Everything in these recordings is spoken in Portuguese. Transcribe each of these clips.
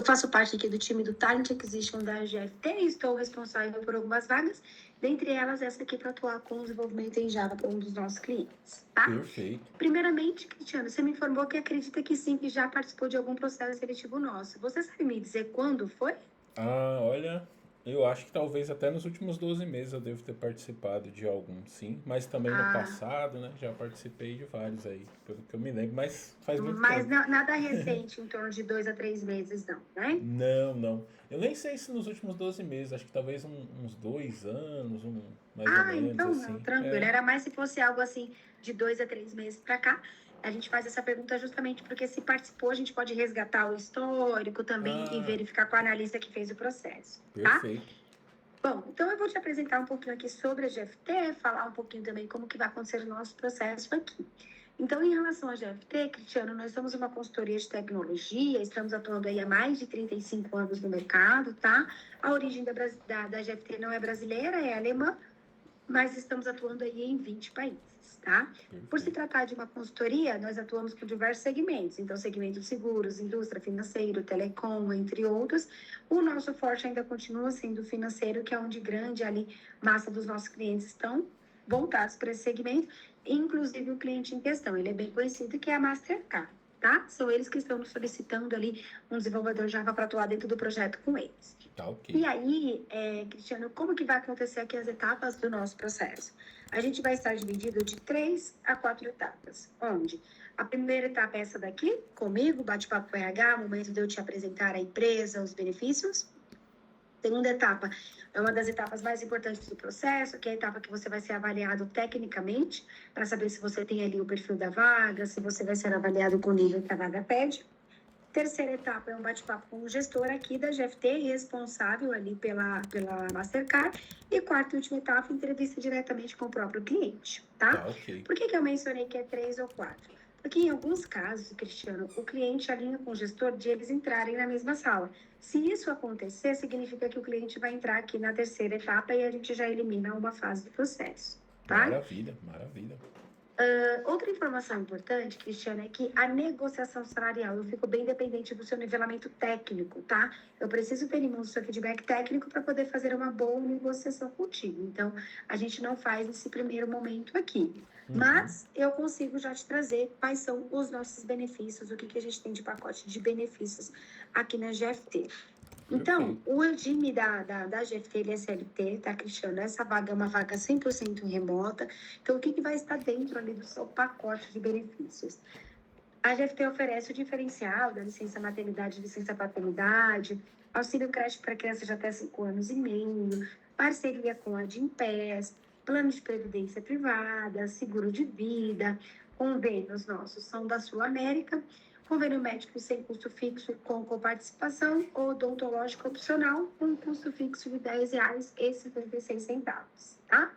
Eu faço parte aqui do time do Talent Acquisition da GFT e estou responsável por algumas vagas, dentre elas essa aqui para atuar com desenvolvimento em Java para um dos nossos clientes, tá? Perfeito. Primeiramente, Cristiano, você me informou que acredita que sim, que já participou de algum processo seletivo nosso. Você sabe me dizer quando foi? Olha, eu acho que talvez até nos últimos 12 meses eu devo ter participado de algum, sim. Mas também no passado, né? Já participei de vários aí, pelo que eu me lembro, mas faz muito Mas tempo. nada recente, em torno de 2 a 3 meses, não, né? Não. Eu nem sei se nos últimos 12 meses, acho que talvez uns 2 anos, mais ou menos Então não, assim. tranquilo. Era mais se fosse algo assim de 2 a 3 meses para cá. A gente faz essa pergunta justamente porque se participou, a gente pode resgatar o histórico também e verificar com a analista que fez o processo, tá? Perfeito. Bom, então eu vou te apresentar um pouquinho aqui sobre a GFT, falar um pouquinho também como que vai acontecer o nosso processo aqui. Então, em relação à GFT, Cristiano, nós somos uma consultoria de tecnologia, estamos atuando aí há mais de 35 anos no mercado, tá? A origem da GFT não é brasileira, é alemã, mas estamos atuando aí em 20 países, tá? Por se tratar de uma consultoria, nós atuamos com diversos segmentos, então segmento de seguros, indústria, financeiro, telecom, entre outros. O nosso forte ainda continua sendo o financeiro, que é onde grande ali massa dos nossos clientes estão voltados para esse segmento, inclusive o cliente em questão, ele é bem conhecido, que é a Mastercard, tá? São eles que estão nos solicitando ali um desenvolvedor Java para atuar dentro do projeto com eles. Tá ok. E aí, Cristiano, como que vai acontecer aqui as etapas do nosso processo? A gente vai estar dividido de 3 a 4 etapas, onde a primeira etapa é essa daqui, comigo, bate-papo com RH, momento de eu te apresentar a empresa, os benefícios. Segunda etapa é uma das etapas mais importantes do processo, que é a etapa que você vai ser avaliado tecnicamente, para saber se você tem ali o perfil da vaga, se você vai ser avaliado com o nível que a vaga pede. Terceira etapa é um bate-papo com o gestor aqui da GFT, responsável ali pela Mastercard. E quarta e última etapa, entrevista diretamente com o próprio cliente, tá? Tá ok. Por que eu mencionei que é 3 ou 4? Porque em alguns casos, Cristiano, o cliente alinha com o gestor de eles entrarem na mesma sala. Se isso acontecer, significa que o cliente vai entrar aqui na terceira etapa e a gente já elimina uma fase do processo, tá? Maravilha. Outra informação importante, Cristiano, é que a negociação salarial, eu fico bem dependente do seu nivelamento técnico, tá? Eu preciso ter em mãos o seu feedback técnico para poder fazer uma boa negociação contigo. Então, a gente não faz nesse primeiro momento aqui. Mas eu consigo já te trazer quais são os nossos benefícios, o que a gente tem de pacote de benefícios aqui na GFT. Então, o regime da GFT, ele é CLT, tá, Cristiano? Essa vaga é uma vaga 100% remota. Então, o que vai estar dentro ali do seu pacote de benefícios? A GFT oferece o diferencial da licença maternidade, licença paternidade, auxílio creche para crianças de até 5 anos e meio, parceria com a Gympass, plano de previdência privada, seguro de vida, convênios nossos são da Sul América, convênio médico sem custo fixo com coparticipação, ou odontológico opcional com custo fixo de R$10,56, tá?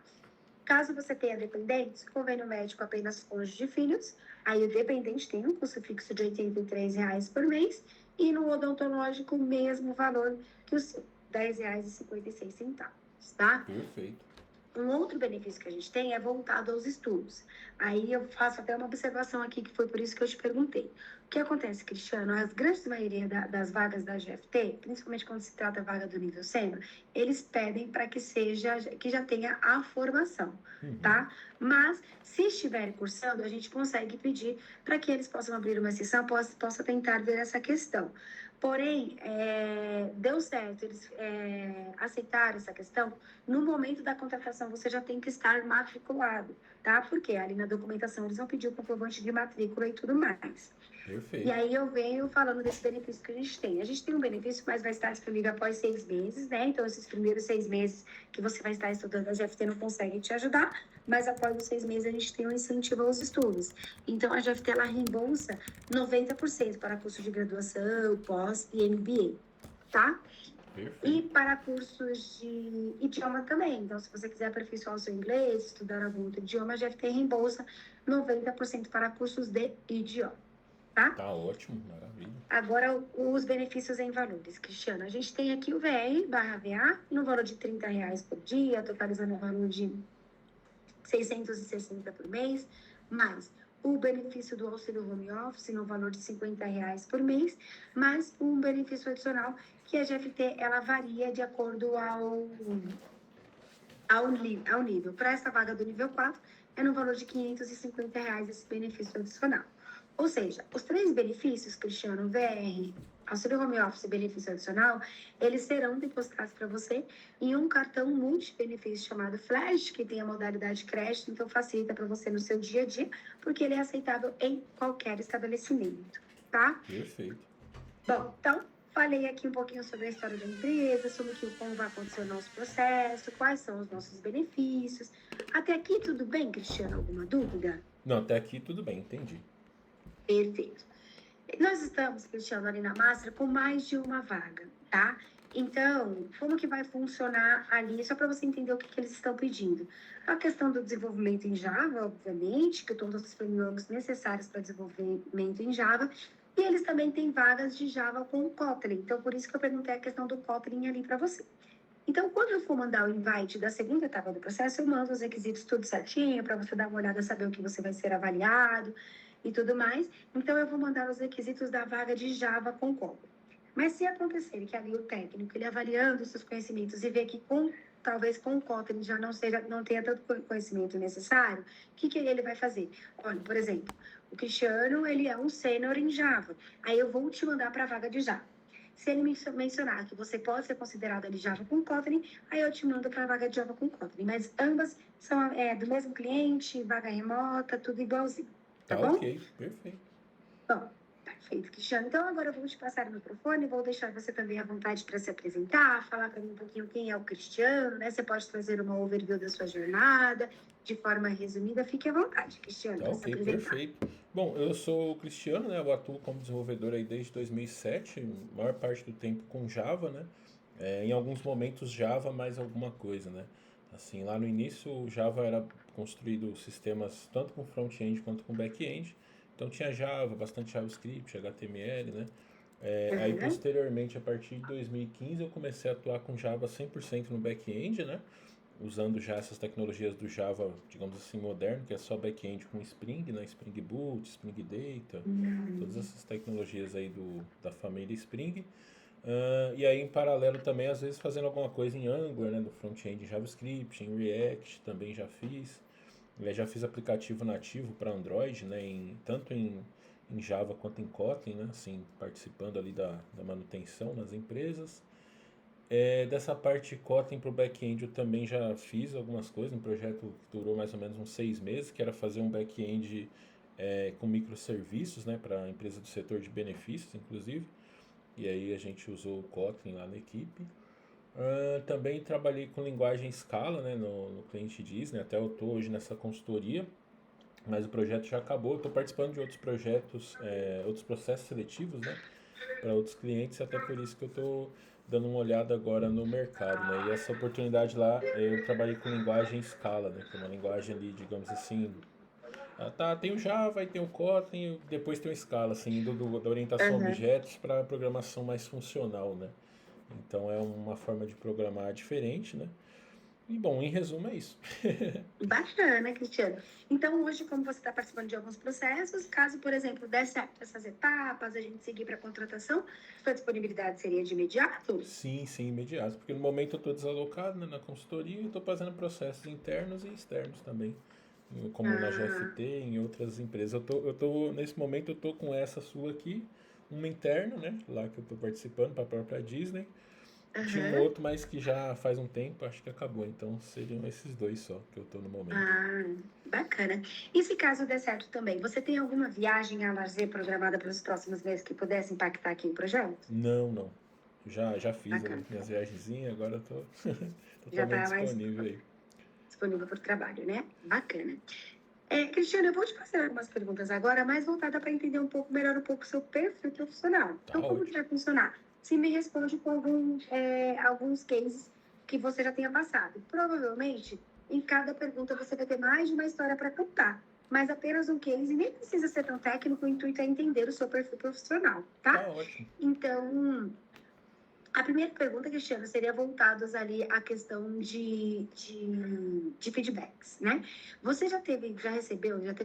Caso você tenha dependentes, convênio médico apenas cônjuge de filhos, aí o dependente tem um custo fixo de R$83 por mês, e no odontológico o mesmo valor que o seu, R$10,56, tá? Perfeito. Um outro benefício que a gente tem é voltado aos estudos. Aí eu faço até uma observação aqui, que foi por isso que eu te perguntei. O que acontece, Cristiano? A grande maioria das vagas da GFT, principalmente quando se trata da vaga do nível sênior, eles pedem para que já tenha a formação, tá? Mas, se estiver cursando, a gente consegue pedir para que eles possam abrir uma exceção, possa tentar ver essa questão. Porém, deu certo, eles aceitaram essa questão. No momento da contratação, você já tem que estar matriculado, tá? Porque ali na documentação eles vão pedir o comprovante de matrícula e tudo mais. Perfeito. E aí eu venho falando desse benefício que a gente tem. A gente tem um benefício, mas vai estar disponível após 6 meses, né? Então, esses primeiros 6 meses que você vai estar estudando, a GFT não consegue te ajudar, mas após os 6 meses a gente tem um incentivo aos estudos. Então, a GFT, ela reembolsa 90% para curso de graduação, pós e MBA, tá? Perfeito. E para cursos de idioma também. Então, se você quiser aperfeiçoar o seu inglês, estudar algum outro idioma, a GFT reembolsa 90% para cursos de idioma, tá? Tá ótimo, maravilha. Agora, os benefícios em valores, Cristiano. A gente tem aqui o VR/VA, no valor de R$30 por dia, totalizando o valor de 660 por mês, mais o benefício do auxílio home office no valor de R$ 50 por mês, mais um benefício adicional que a GFT ela varia de acordo ao nível. Para essa vaga do nível 4, é no valor de R$ 550 esse benefício adicional. Ou seja, os 3 benefícios, Cristiano, VR, auxílio home office e benefício adicional, eles serão depositados para você em um cartão multi-benefício chamado Flash, que tem a modalidade crédito, então facilita para você no seu dia a dia, porque ele é aceitável em qualquer estabelecimento, tá? Perfeito. Bom, então, falei aqui um pouquinho sobre a história da empresa, sobre como vai acontecer o nosso processo, quais são os nossos benefícios. Até aqui tudo bem, Cristiano? Alguma dúvida? Não, até aqui tudo bem, entendi. Perfeito. Nós estamos, Cristiano, ali na Master com mais de uma vaga, tá? Então, como que vai funcionar ali, só para você entender o que eles estão pedindo. A questão do desenvolvimento em Java, obviamente, que todos os frameworks necessários para desenvolvimento em Java, e eles também têm vagas de Java com Kotlin. Então, por isso que eu perguntei a questão do Kotlin ali para você. Então, quando eu for mandar o invite da segunda etapa do processo, eu mando os requisitos tudo certinho, para você dar uma olhada, saber o que você vai ser avaliado e tudo mais. Então, eu vou mandar os requisitos da vaga de Java com Kotlin. Mas se acontecer que ali o técnico, ele avaliando os seus conhecimentos e ver que talvez com o Kotlin já não tenha tanto conhecimento necessário, o que ele vai fazer? Olha, por exemplo, o Cristiano, ele é um sênior em Java. Aí eu vou te mandar para a vaga de Java. Se ele mencionar que você pode ser considerado ali Java com Kotlin, aí eu te mando para a vaga de Java com Kotlin. Mas ambas são do mesmo cliente, vaga remota, tudo igualzinho. Tá bom? Ok, perfeito. Bom, perfeito, Cristiano. Então, agora eu vou te passar o microfone, vou deixar você também à vontade para se apresentar, falar para mim um pouquinho quem é o Cristiano, né? Você pode trazer uma overview da sua jornada, de forma resumida. Fique à vontade, Cristiano, para se apresentar. Perfeito. Bom, eu sou o Cristiano, né? Eu atuo como desenvolvedor aí desde 2007, a maior parte do tempo com Java, né? Em alguns momentos Java mais alguma coisa, né? Assim, lá no início o Java era construído sistemas tanto com front-end quanto com back-end. Então tinha Java, bastante JavaScript, HTML, né? Aí posteriormente, a partir de 2015, eu comecei a atuar com Java 100% no back-end, né? Usando já essas tecnologias do Java, digamos assim, moderno, que é só back-end com Spring, né? Spring Boot, Spring Data, todas essas tecnologias aí da família Spring. E aí, em paralelo também, às vezes fazendo alguma coisa em Angular, né? No front-end em JavaScript, em React, também já fiz. Já fiz aplicativo nativo para Android, né? Tanto em Java quanto em Kotlin, né? Assim, participando ali da manutenção nas empresas. Dessa parte Kotlin para o back-end eu também já fiz algumas coisas, um projeto que durou mais ou menos uns 6 meses, que era fazer um back-end com microserviços, né, para a empresa do setor de benefícios, inclusive. E aí a gente usou o Kotlin lá na equipe. Também trabalhei com linguagem Scala, né, no cliente Disney, até eu estou hoje nessa consultoria, mas o projeto já acabou. Eu estou participando de outros projetos, outros processos seletivos, né, para outros clientes, até por isso que eu estou dando uma olhada agora no mercado, né? E essa oportunidade lá, eu trabalhei com linguagem Scala, né? Que é uma linguagem ali, digamos assim, tem o Java, aí tem o Kotlin, depois tem o Scala, assim, da orientação a objetos para programação mais funcional, né? Então é uma forma de programar diferente, né? E bom, em resumo é isso. Bacana, Cristiano. Então, hoje, como você está participando de alguns processos, caso, por exemplo, der certo essas etapas, a gente seguir para a contratação, sua disponibilidade seria de imediato? Sim, imediato. Porque no momento eu estou desalocado, né, na consultoria e estou fazendo processos internos e externos também. Como na GFT, em outras empresas. Nesse momento eu estou com essa sua aqui, uma interna, né, lá que eu estou participando para a própria Disney. Tinha um outro, mas que já faz um tempo, acho que acabou. Então seriam esses 2 só que eu tô no momento. Bacana. E se caso der certo também, você tem alguma viagem a lazer programada para os próximos meses que pudesse impactar aqui o projeto? Não. Já fiz ali minhas viagenzinhas, agora eu tô totalmente disponível aí. Disponível para o trabalho, né? Bacana. Cristiano, eu vou te fazer algumas perguntas agora, mais voltada para entender um pouco melhor o seu perfil profissional. Então, como que vai funcionar? Se me responde com alguns cases que você já tenha passado. Provavelmente, em cada pergunta, você vai ter mais de uma história para contar. Mas apenas um case, e nem precisa ser tão técnico, o intuito é entender o seu perfil profissional, tá? Ótimo. Então, a primeira pergunta, Cristiano, seria voltados ali à questão de feedbacks, né? Você já teve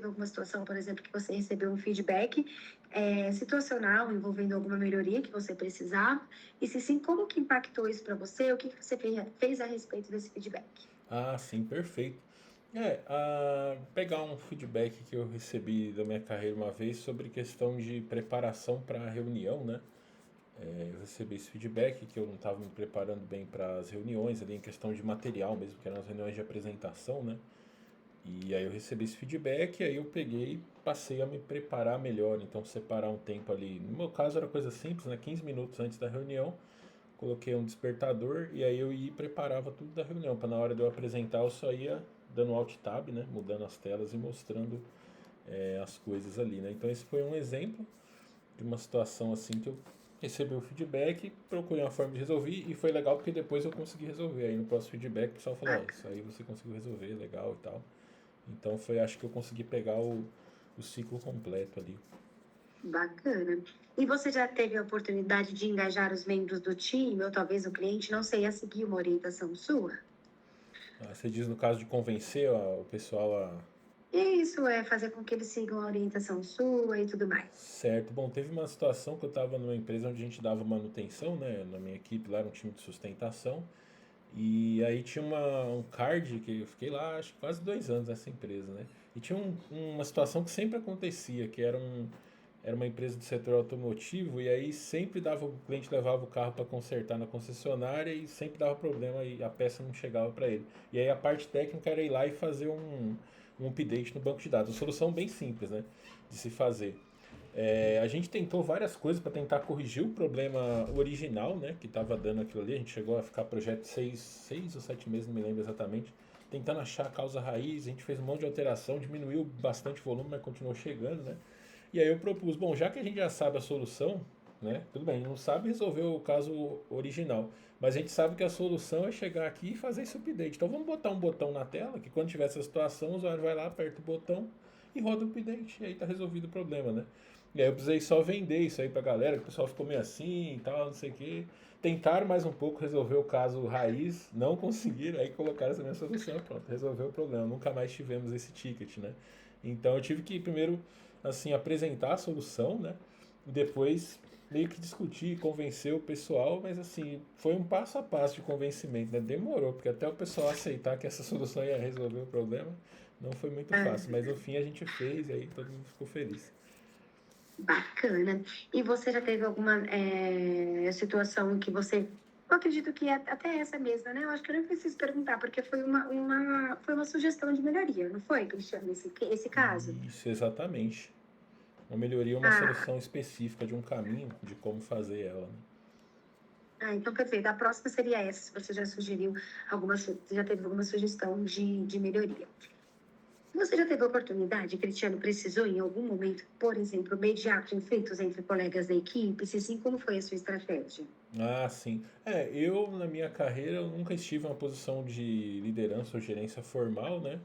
alguma situação, por exemplo, que você recebeu um feedback situacional envolvendo alguma melhoria que você precisava? E se sim, como que impactou isso para você? O que que você fez a respeito desse feedback? Ah, sim, perfeito. Pegar um feedback que eu recebi da minha carreira uma vez sobre questão de preparação para a reunião, né? Eu recebi esse feedback que eu não estava me preparando bem para as reuniões, ali em questão de material mesmo, que eram as reuniões de apresentação, né? E aí eu recebi esse feedback, e aí eu peguei e passei a me preparar melhor. Então, separar um tempo ali. No meu caso era coisa simples, né? 15 minutos antes da reunião, coloquei um despertador e aí eu ia e preparava tudo da reunião. Para na hora de eu apresentar, eu só ia dando alt tab, né? Mudando as telas e mostrando as coisas ali, né? Então, esse foi um exemplo de uma situação assim que eu recebi o feedback, procurei uma forma de resolver e foi legal porque depois eu consegui resolver. Aí no próximo feedback o pessoal falou, ó, isso aí você conseguiu resolver, legal e tal. Então foi, acho que eu consegui pegar o ciclo completo ali. Bacana. E você já teve a oportunidade de engajar os membros do time, ou talvez o cliente, não sei, a seguir uma orientação sua? Você diz no caso de convencer o pessoal a. E isso é fazer com que eles sigam a orientação sua e tudo mais. Certo. Bom, teve uma situação que eu estava numa empresa onde a gente dava manutenção, né? Na minha equipe lá era um time de sustentação. E aí tinha um card que eu fiquei lá, acho que quase 2 anos nessa empresa, né? E tinha uma situação que sempre acontecia, que era uma empresa do setor automotivo, e aí sempre dava, o cliente levava o carro para consertar na concessionária e sempre dava problema e a peça não chegava para ele. E aí a parte técnica era ir lá e fazer um update no banco de dados. Uma solução bem simples, né? De se fazer. A gente tentou várias coisas para tentar corrigir o problema original, né, que estava dando aquilo ali. A gente chegou a ficar projeto 6 ou 7 meses, não me lembro exatamente, tentando achar a causa raiz. A gente fez um monte de alteração, diminuiu bastante o volume, mas continuou chegando, né? E aí eu propus, bom, já que a gente já sabe a solução, né, tudo bem, a gente não sabe resolver o caso original, mas a gente sabe que a solução é chegar aqui e fazer esse update. Então vamos botar um botão na tela, que quando tiver essa situação, o usuário vai lá, aperta o botão e roda o update, e aí tá resolvido o problema, né? E aí eu precisei só vender isso aí pra galera, que o pessoal ficou meio assim e tal, não sei o quê. Tentaram mais um pouco resolver o caso raiz, não conseguiram, aí colocaram essa minha solução, pronto, resolveu o problema. Nunca mais tivemos esse ticket, né? Então eu tive que primeiro, assim, apresentar a solução, né? E depois meio que discutir, convencer o pessoal, mas assim, foi um passo a passo de convencimento, né? Demorou, porque até o pessoal aceitar que essa solução ia resolver o problema, não foi muito fácil, mas no fim a gente fez e aí todo mundo ficou feliz. Bacana. E você já teve alguma situação em que você. Eu acredito que é até essa mesma, né? Eu acho que eu nem preciso perguntar, porque foi foi uma sugestão de melhoria, não foi, Cristiano, esse caso? Isso, exatamente. Uma melhoria, uma Ah, solução específica de um caminho de como fazer ela, né? então quer dizer, da próxima seria essa, se você já sugeriu já teve alguma sugestão de melhoria. Você já teve a oportunidade, Cristiano, precisou em algum momento, por exemplo, mediar conflitos entre colegas da equipe? Se sim, como foi a sua estratégia? Ah, sim. Eu na minha carreira eu nunca estive em uma posição de liderança ou gerência formal, né?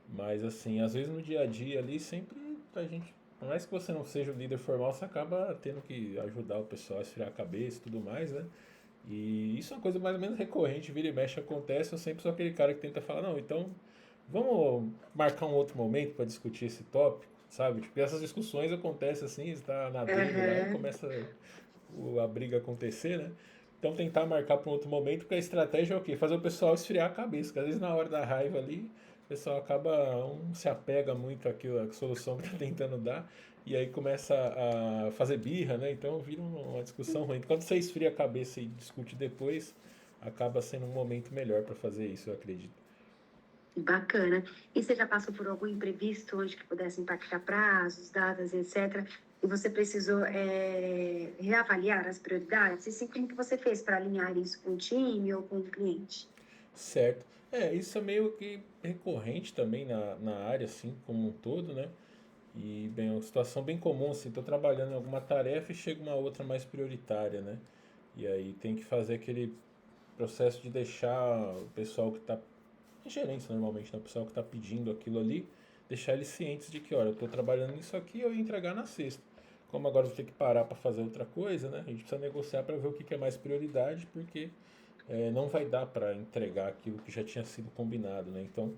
Mas assim, às vezes no dia a dia ali sempre a gente, por mais que você não seja o líder formal, você acaba tendo que ajudar o pessoal a esfriar a cabeça e tudo mais, né? E isso é uma coisa mais ou menos recorrente, vira e mexe acontece, eu sempre sou aquele cara que tenta falar, não, então vamos marcar um outro momento para discutir esse tópico, sabe? Tipo, essas discussões acontecem assim, está na dele lá e Aham. começa a briga acontecer, né? Então tentar marcar para um outro momento, porque a estratégia é o quê? Fazer o pessoal esfriar a cabeça, porque às vezes na hora da raiva ali, o pessoal acaba, se apega muito àquilo, à solução que está tentando dar, e aí começa a fazer birra, né? Então vira uma discussão ruim. Quando você esfria a cabeça e discute depois, acaba sendo um momento melhor para fazer isso, eu acredito. Bacana. E você já passou por algum imprevisto onde que pudesse impactar prazos, datas, etc. E você precisou reavaliar as prioridades? E sim, como que você fez para alinhar isso com o time ou com o cliente? Certo. Isso é meio que recorrente também na área, assim, como um todo, né? E, bem, é uma situação bem comum, assim, tô trabalhando em alguma tarefa e chega uma outra mais prioritária, né? E aí tem que fazer aquele processo de deixar o pessoal que está em gerência normalmente, né? O pessoal que está pedindo aquilo ali, deixar eles cientes de que, olha, eu estou trabalhando nisso aqui, eu ia entregar na sexta. como agora eu vou ter que parar para fazer outra coisa, né? A gente precisa negociar para ver o que que é mais prioridade, porque não vai dar para entregar aquilo que já tinha sido combinado, né? Então,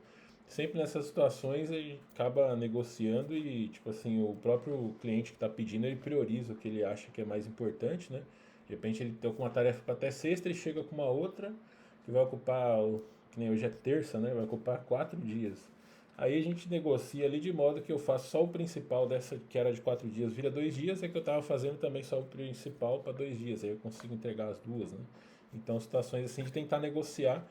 sempre nessas situações a gente acaba negociando e, tipo assim, o próprio cliente que está pedindo, ele prioriza o que ele acha que é mais importante, né? De repente ele tem uma tarefa para até sexta e chega com uma outra que vai ocupar, que nem hoje é terça, né? Vai ocupar 4 dias. Aí a gente negocia ali de modo que eu faço só o principal dessa que era de 4 dias, vira 2 dias, é que eu estava fazendo também só o principal para 2 dias. Aí eu consigo entregar as duas, né? Então, situações assim de tentar negociar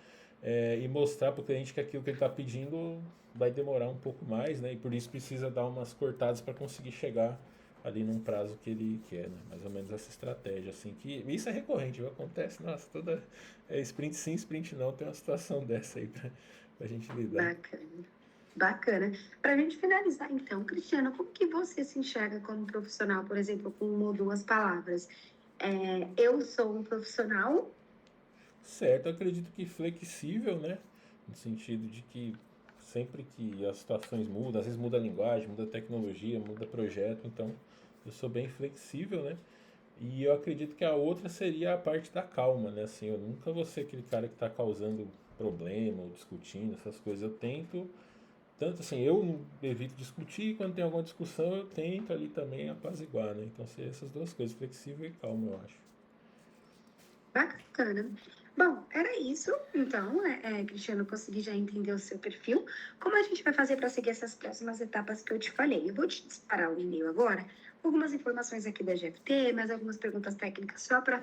e mostrar para o cliente que aquilo que ele está pedindo vai demorar um pouco mais, né? E por isso precisa dar umas cortadas para conseguir chegar ali num prazo que ele quer, né? Mais ou menos essa estratégia, assim, que isso é recorrente, viu? Acontece, nossa, toda sprint sim, sprint não, tem uma situação dessa aí para a gente lidar. Bacana. Bacana. Para a gente finalizar, então, Cristiano, como que você se enxerga como profissional, por exemplo, com uma ou duas palavras? Eu sou um profissional. Certo, eu acredito que flexível, né? No sentido de que sempre que as situações mudam, às vezes muda a linguagem, muda a tecnologia, muda o projeto, então eu sou bem flexível, né? E eu acredito que a outra seria a parte da calma, né? Assim, eu nunca vou ser aquele cara que está causando problema ou discutindo essas coisas. Eu tento, tanto assim, eu não evito discutir, quando tem alguma discussão eu tento ali também apaziguar, né? Então, seriam essas duas coisas, flexível e calma, eu acho. Bacana. Bom, era isso. Então, Cristiano, eu consegui já entender o seu perfil. Como a gente vai fazer para seguir essas próximas etapas que eu te falei? Eu vou te disparar o e-mail agora, com algumas informações aqui da GFT, mais algumas perguntas técnicas só para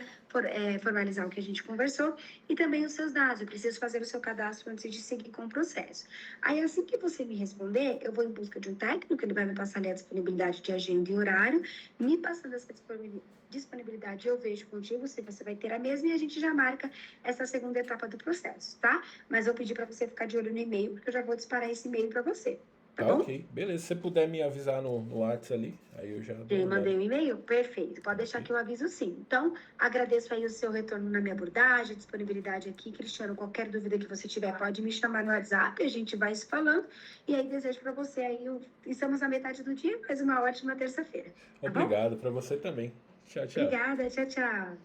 formalizar o que a gente conversou, e também os seus dados. Eu preciso fazer o seu cadastro antes de seguir com o processo. Aí, assim que você me responder, eu vou em busca de um técnico, ele vai me passar ali a disponibilidade de agenda e horário, me passando essa disponibilidade eu vejo contigo se você vai ter a mesma e a gente já marca essa segunda etapa do processo, tá? Mas eu pedi para você ficar de olho no e-mail, porque eu já vou disparar esse e-mail para você, tá Tá bom? ok, beleza. Se você puder me avisar no WhatsApp ali, aí eu já dou Já uma olhada. mandei um e-mail? Perfeito. Pode deixar Ok. que eu aviso sim. Então, agradeço aí o seu retorno na minha abordagem, disponibilidade aqui. Cristiano, qualquer dúvida que você tiver, pode me chamar no WhatsApp, a gente vai se falando. E aí, desejo para você aí, estamos na metade do dia, mas uma ótima terça-feira, tá bom? Obrigado para você também. Tchau, tchau. Obrigada, tchau, tchau.